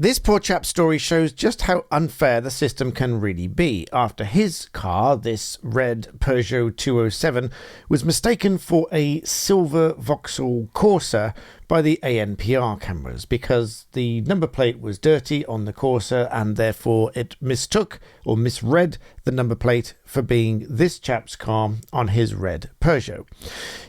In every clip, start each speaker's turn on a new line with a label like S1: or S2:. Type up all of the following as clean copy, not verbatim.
S1: This poor chap's story shows just how unfair the system can really be. After his car, this red Peugeot 207, was mistaken for a silver Vauxhall Corsa by the ANPR cameras because the number plate was dirty on the Corsa and therefore it mistook or misread the number plate for being this chap's car on his red Peugeot.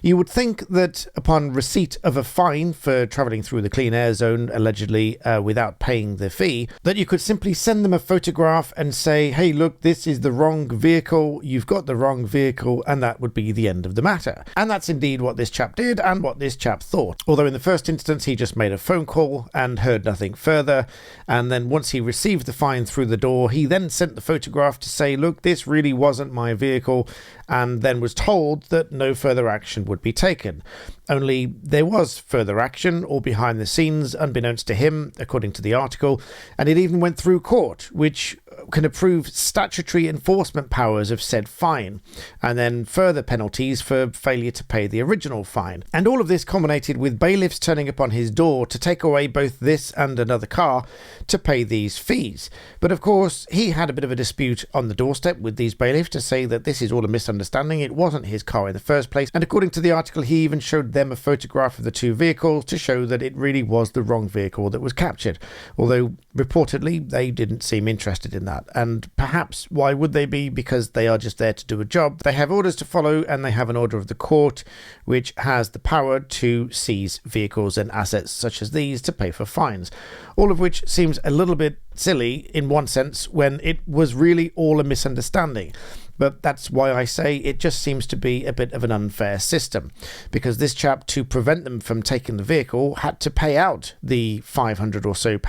S1: You would think that upon receipt of a fine for travelling through the clean air zone, allegedly without paying the fee, that you could simply send them a photograph and say, hey, look, this is the wrong vehicle, you've got the wrong vehicle, and that would be the end of the matter. And that's indeed what this chap did and what this chap thought. Although in the first instance, he just made a phone call and heard nothing further. And then once he received the fine through the door, he then sent the photograph to say, look, this really wasn't my vehicle, and then was told that no further action would be taken. Only there was further action, all behind the scenes, unbeknownst to him, according to the article, and it even went through court, which can approve statutory enforcement powers of said fine, and then further penalties for failure to pay the original fine. And all of this culminated with bailiffs turning up on his door to take away both this and another car to pay these fees. But of course, he had a bit of a dispute on the doorstep with these bailiffs to say that this is all a misunderstanding, it wasn't his car in the first place, and according to the article, he even showed them a photograph of the two vehicles to show that it really was the wrong vehicle that was captured, although reportedly they didn't seem interested in that. And perhaps why would they be? Because they are just there to do a job. They have orders to follow, and they have an order of the court which has the power to seize vehicles and assets such as these to pay for fines, all of which seems a little bit silly in one sense when it was really all a misunderstanding. But that's why I say it just seems to be a bit of an unfair system, because this chap, to prevent them from taking the vehicle, had to pay out the £500 or so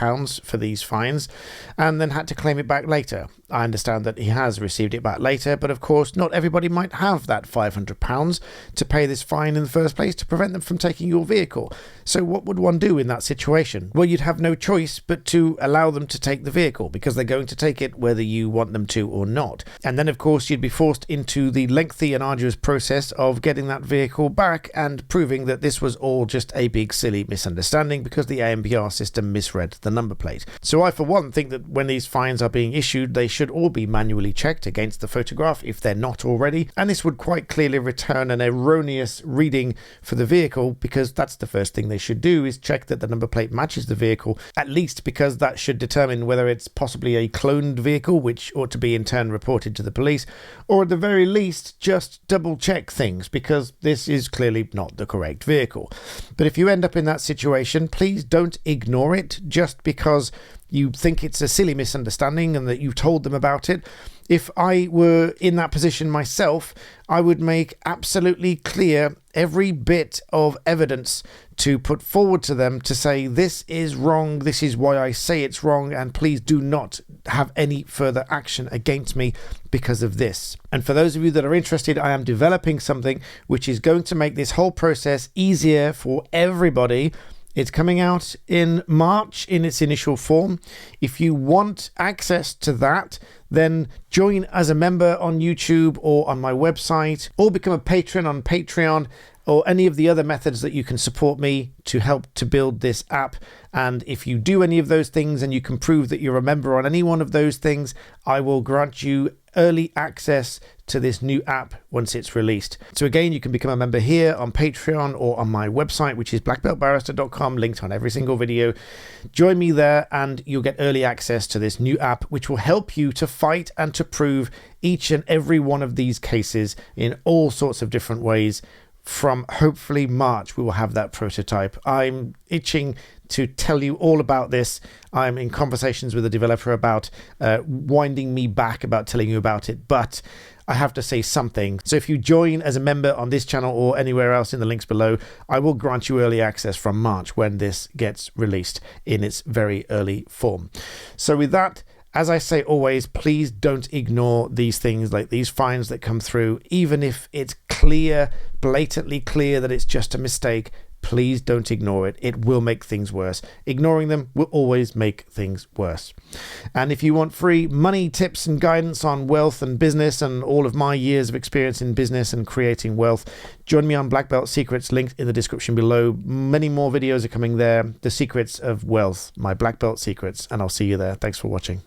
S1: for these fines and then had to claim it back later. I understand that he has received it back later, but of course not everybody might have that £500 to pay this fine in the first place to prevent them from taking your vehicle. So what would one do in that situation? Well, you'd have no choice but to allow them to take the vehicle, because they're going to take it whether you want them to or not. And then of course you'd be forced into the lengthy and arduous process of getting that vehicle back and proving that this was all just a big silly misunderstanding because the ANPR system misread the number plate. So I for one think that when these fines are being issued, they should all be manually checked against the photograph if they're not already, and this would quite clearly return an erroneous reading for the vehicle, because that's the first thing they should do, is check that the number plate matches the vehicle, at least because that should determine whether it's possibly a cloned vehicle, which ought to be in turn reported to the police, or at the very least just double check things, because this is clearly not the correct vehicle. But if you end up in that situation, please don't ignore it just because you think it's a silly misunderstanding and that you told them about it. If I were in that position myself, I would make absolutely clear every bit of evidence to put forward to them to say, this is wrong, this is why I say it's wrong, and please do not have any further action against me because of this. And for those of you that are interested, I am developing something which is going to make this whole process easier for everybody. It's coming out in March in its initial form. If you want access to that, then join as a member on YouTube or on my website, or become a patron on Patreon, or any of the other methods that you can support me to help to build this app. And if you do any of those things and you can prove that you're a member on any one of those things, I will grant you early access to this new app once it's released. So again, you can become a member here on Patreon or on my website, which is BlackBeltBarrister.com, linked on every single video. Join me there and you'll get early access to this new app, which will help you to fight and to prove each and every one of these cases in all sorts of different ways. From hopefully March, we will have that prototype. I'm itching to tell you all about this. I'm in conversations with the developer about winding me back about telling you about it, but I have to say something. So if you join as a member on this channel or anywhere else in the links below, I will grant you early access from March when this gets released in its very early form. So with that, as I say always, please don't ignore these things like these fines that come through, even if it's clear, blatantly clear that it's just a mistake. please don't ignore it. It will make things worse. Ignoring them will always make things worse. And if you want free money tips and guidance on wealth and business and all of my years of experience in business and creating wealth, join me on Black Belt Secrets, linked in the description below. Many more videos are coming there. The Secrets of Wealth, my Black Belt Secrets, and I'll see you there. Thanks for watching.